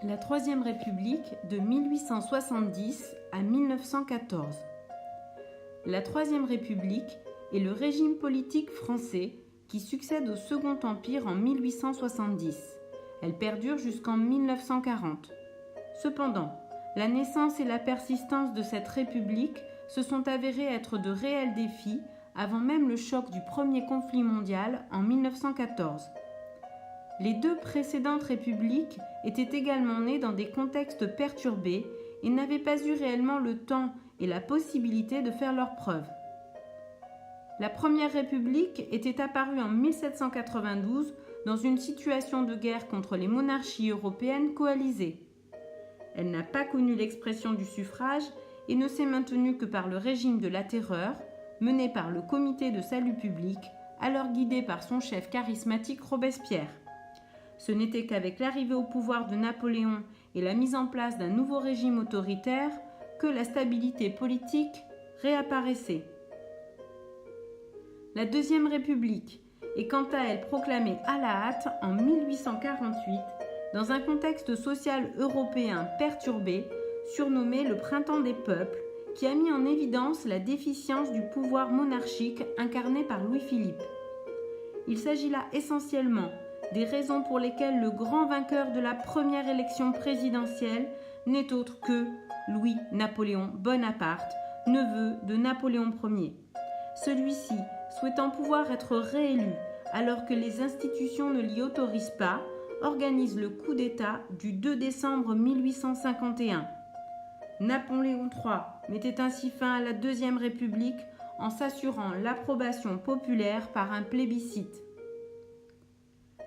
La Troisième République de 1870 à 1914. La Troisième République est le régime politique français qui succède au Second Empire en 1870. Elle perdure jusqu'en 1940. Cependant, la naissance et la persistance de cette république se sont avérées être de réels défis avant même le choc du premier conflit mondial en 1914. Les deux précédentes républiques étaient également nées dans des contextes perturbés et n'avaient pas eu réellement le temps et la possibilité de faire leurs preuves. La Première République était apparue en 1792 dans une situation de guerre contre les monarchies européennes coalisées. Elle n'a pas connu l'expression du suffrage et ne s'est maintenue que par le régime de la terreur, mené par le Comité de salut public, alors guidé par son chef charismatique Robespierre. Ce n'était qu'avec l'arrivée au pouvoir de Napoléon et la mise en place d'un nouveau régime autoritaire que la stabilité politique réapparaissait. La Deuxième République est quant à elle proclamée à la hâte en 1848 dans un contexte social européen perturbé, surnommé le Printemps des peuples, qui a mis en évidence la déficience du pouvoir monarchique incarné par Louis-Philippe. Il s'agit là essentiellement des raisons pour lesquelles le grand vainqueur de la première élection présidentielle n'est autre que Louis-Napoléon Bonaparte, neveu de Napoléon Ier. Celui-ci, souhaitant pouvoir être réélu alors que les institutions ne l'y autorisent pas, organise le coup d'État du 2 décembre 1851. Napoléon III mettait ainsi fin à la Deuxième République en s'assurant l'approbation populaire par un plébiscite.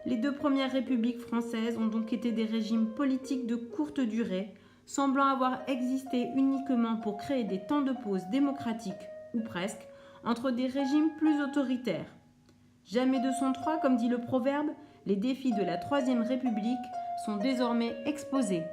Les deux premières républiques françaises ont donc été des régimes politiques de courte durée, semblant avoir existé uniquement pour créer des temps de pause démocratiques, ou presque, entre des régimes plus autoritaires. Jamais 203, comme dit le proverbe, les défis de la Troisième République sont désormais exposés.